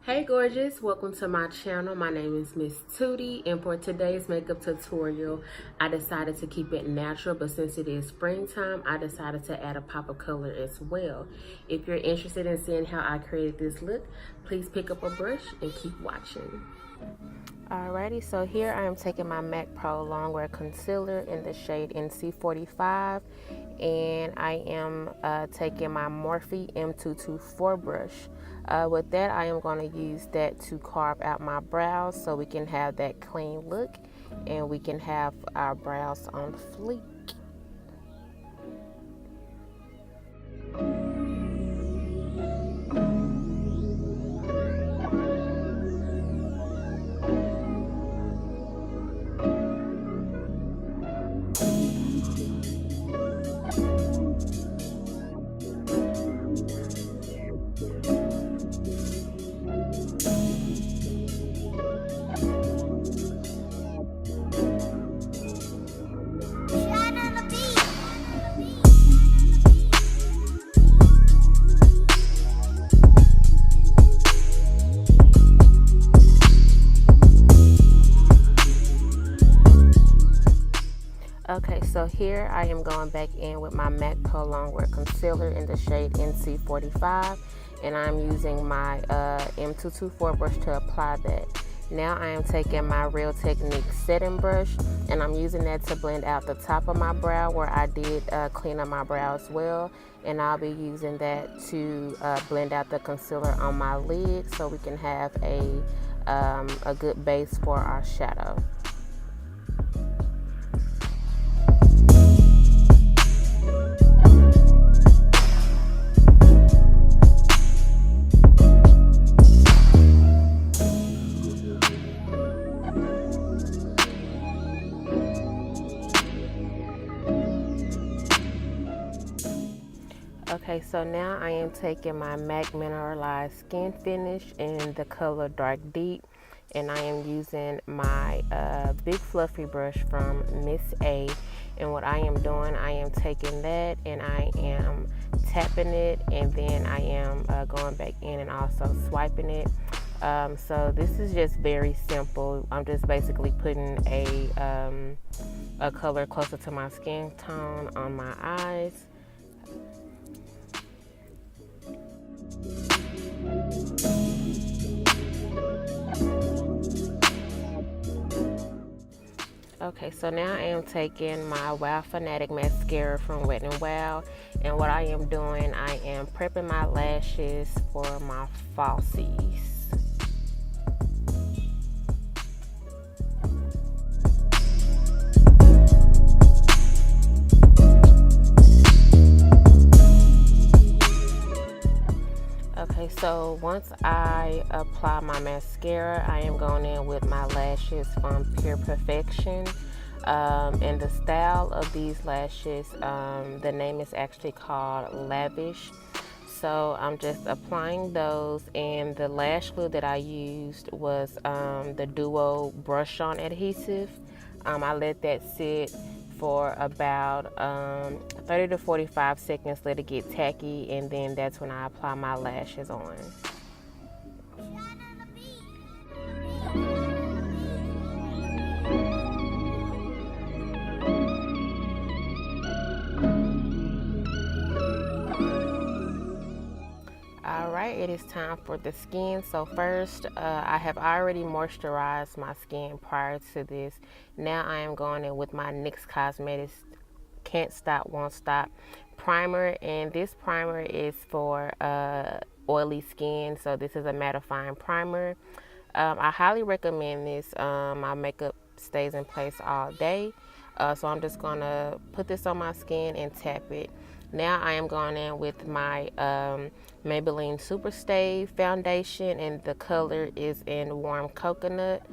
Hey gorgeous, welcome to my channel. My name is mstuttiee, and for today's makeup tutorial I decided to keep it natural, but since it is springtime I decided to add a pop of color as well. If you're interested in seeing how I created this look, please pick up a brush and keep watching. Alrighty, so here I am taking my MAC Pro Longwear Concealer in the shade NC45, and I am taking my Morphe M224 brush. With that, I am going to use that to carve out my brows so we can have that clean look and we can have our brows on fleek. Okay, so here I am going back in with my MAC Pro Longwear Concealer in the shade NC45, and I'm using my M224 brush to apply that. Now I am taking my Real Technique setting brush, and I'm using that to blend out the top of my brow where I did clean up my brow as well, and I'll be using that to blend out the concealer on my lid so we can have a good base for our shadow. Okay, so now I am taking my MAC Mineralized Skin Finish in the color Dark Deep, and I am using my big fluffy brush from Miss A, and what I am doing, I am taking that and I am tapping it, and then I am going back in and also swiping it. So this is just very simple. I'm just basically putting a color closer to my skin tone on my eyes. Okay, so now I am taking my Wow Fanatic mascara from Wet n Wild, and what I am doing, I am prepping my lashes for my falsies. Okay, so once I apply my mascara, I am going in with my lashes from Pure Perfection. And the style of these lashes, the name is actually called Lavish. So I'm just applying those, and the lash glue that I used was the Duo Brush On Adhesive. I let that sit for about 30 to 45 seconds, let it get tacky, and then that's when I apply my lashes on. Alright, it is time for the skin. So first, I have already moisturized my skin prior to this. Now I am going in with my NYX Cosmetics Can't Stop, Won't Stop primer, and this primer is for oily skin, so this is a mattifying primer. I highly recommend this. My makeup stays in place all day, so I'm just gonna put this on my skin and tap it. Now I am going in with my Maybelline SuperStay foundation, and the color is in Warm Coconut.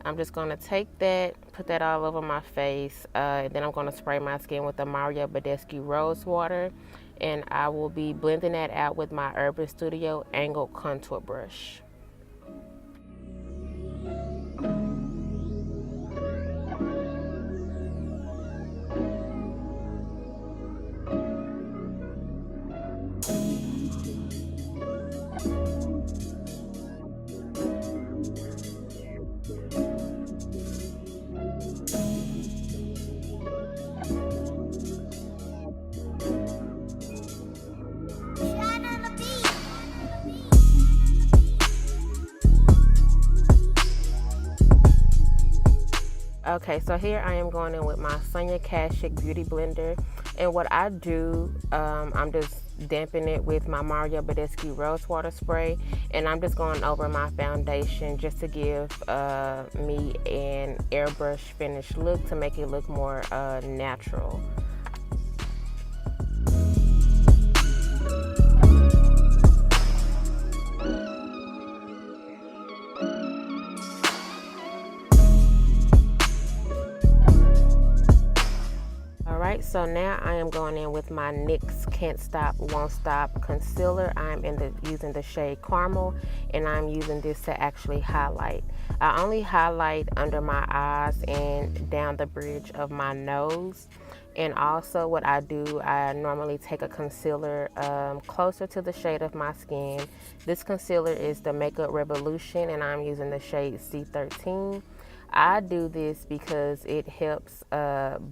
I'm just going to take that, put that all over my face, and then I'm going to spray my skin with the Mario Badescu Rose Water, and I will be blending that out with my Urban Studio Angled Contour Brush. Okay, so here I am going in with my Sonia Kashuk Beauty Blender. And what I do, I'm just damping it with my Mario Badescu Rose Water Spray. And I'm just going over my foundation just to give me an airbrush finish look to make it look more natural. Alright, so now I am going in with my NYX Can't Stop, Won't Stop Concealer. I'm using the shade Caramel, and I'm using this to actually highlight. I only highlight under my eyes and down the bridge of my nose. And also what I do, I normally take a concealer closer to the shade of my skin. This concealer is the Makeup Revolution, and I'm using the shade C13. I do this because it helps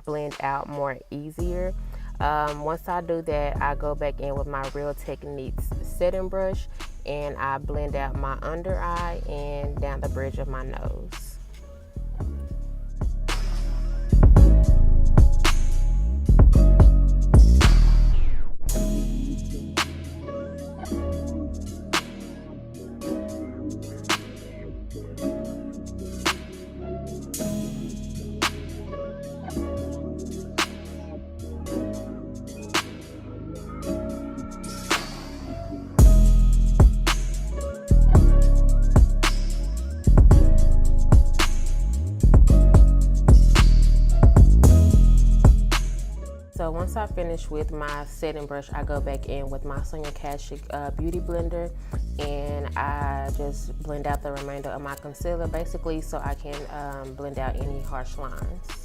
blend out more easier. Once I do that, I go back in with my Real Techniques setting brush and I blend out my under eye and down the bridge of my nose. So once I finish with my setting brush, I go back in with my Sonia Kashuk Beauty Blender, and I just blend out the remainder of my concealer, basically so I can blend out any harsh lines.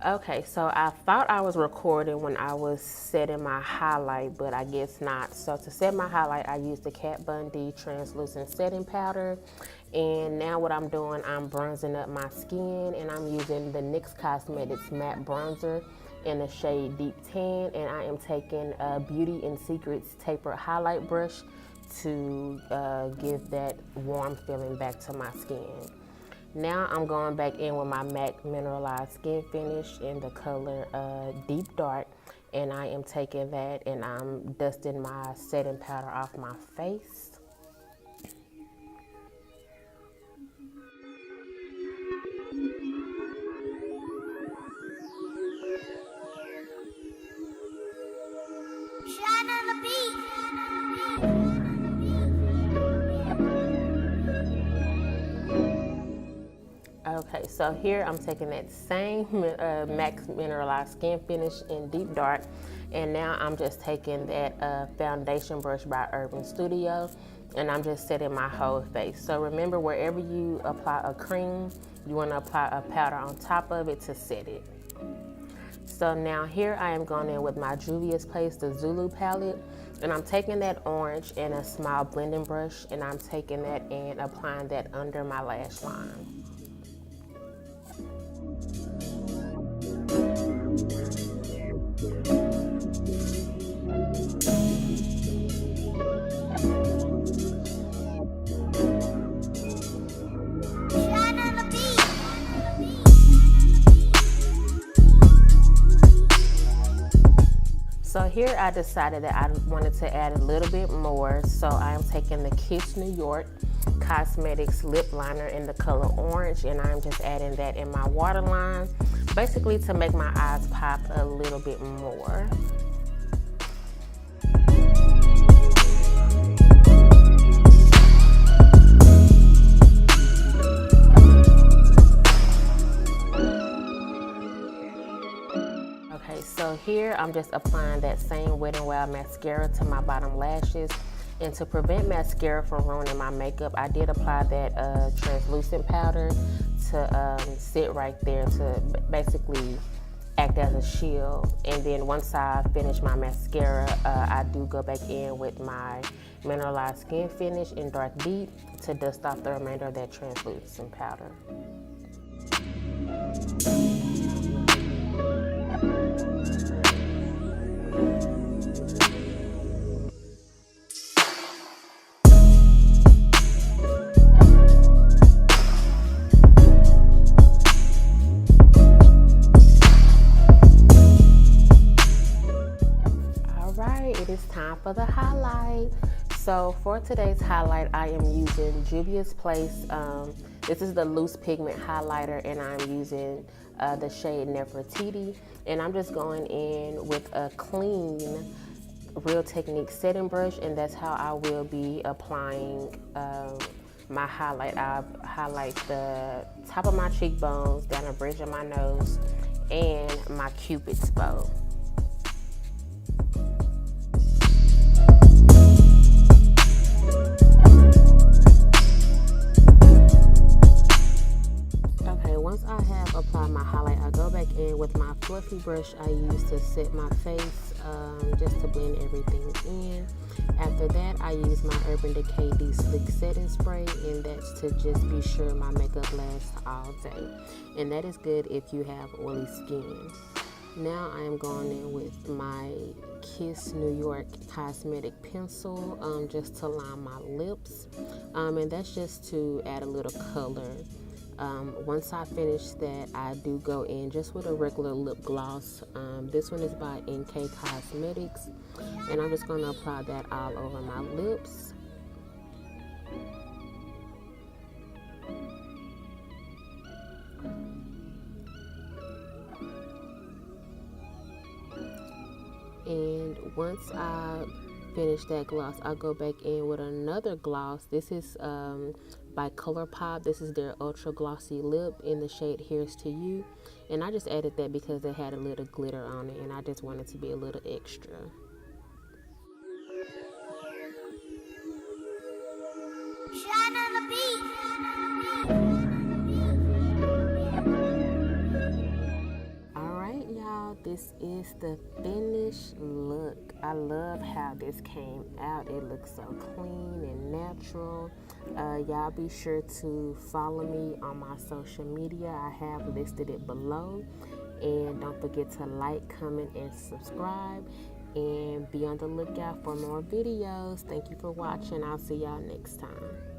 Okay, so I thought I was recording when I was setting my highlight, but I guess not. So to set my highlight, I used the Kat Von D translucent setting powder. And now what I'm doing, I'm bronzing up my skin, and I'm using the NYX Cosmetics matte bronzer in the shade Deep Tan. And I am taking a Beauty and Secrets tapered highlight brush to give that warm feeling back to my skin. Now I'm going back in with my MAC Mineralized Skin Finish in the color Deep Dark, and I am taking that and I'm dusting my setting powder off my face. Shine on the beat. Okay, so here I'm taking that same MAC Mineralized Skin Finish in Deep Dark, and now I'm just taking that foundation brush by Urban Studio, and I'm just setting my whole face. So remember, wherever you apply a cream, you want to apply a powder on top of it to set it. So now here I am going in with my Juvia's Place, the Zulu palette, and I'm taking that orange and a small blending brush, and I'm taking that and applying that under my lash line. So here I decided that I wanted to add a little bit more. So I am taking the Kiss New York Cosmetics lip liner in the color orange, and I'm just adding that in my waterline, basically to make my eyes pop a little bit more. Okay, so here I'm just applying that same Wet n Wild mascara to my bottom lashes. And to prevent mascara from ruining my makeup, I did apply that translucent powder to sit right there to basically act as a shield. And then once I finish my mascara, I do go back in with my Mineralized Skin Finish in Dark Deep to dust off the remainder of that translucent powder. So for today's highlight, I am using Juvia's Place. This is the loose pigment highlighter, and I'm using the shade Nefertiti. And I'm just going in with a clean Real Technique setting brush, and that's how I will be applying my highlight. I'll highlight the top of my cheekbones, down the bridge of my nose, and my Cupid's bow. Okay, once I have applied my highlight, I go back in with my fluffy brush I use to set my face, just to blend everything in. After that, I use my Urban Decay De-Slick Setting Spray, and that's to just be sure my makeup lasts all day. And that is good if you have oily skin. Now I am going in with my Kiss New York Cosmetic Pencil, just to line my lips. And that's just to add a little color. Once I finish that, I do go in just with a regular lip gloss. This one is by NYX Cosmetics, and I'm just going to apply that all over my lips. And once I finish that gloss, I'll go back in with another gloss. This is by ColourPop. This is their Ultra Glossy Lip in the shade Here's to You. And I just added that because it had a little glitter on it, and I just wanted to be a little extra. Alright, y'all, this is the finished look. I love how this came out. It looks so clean and natural. Y'all be sure to follow me on my social media. I have listed it below. And don't forget to like, comment, and subscribe. And be on the lookout for more videos. Thank you for watching. I'll see y'all next time.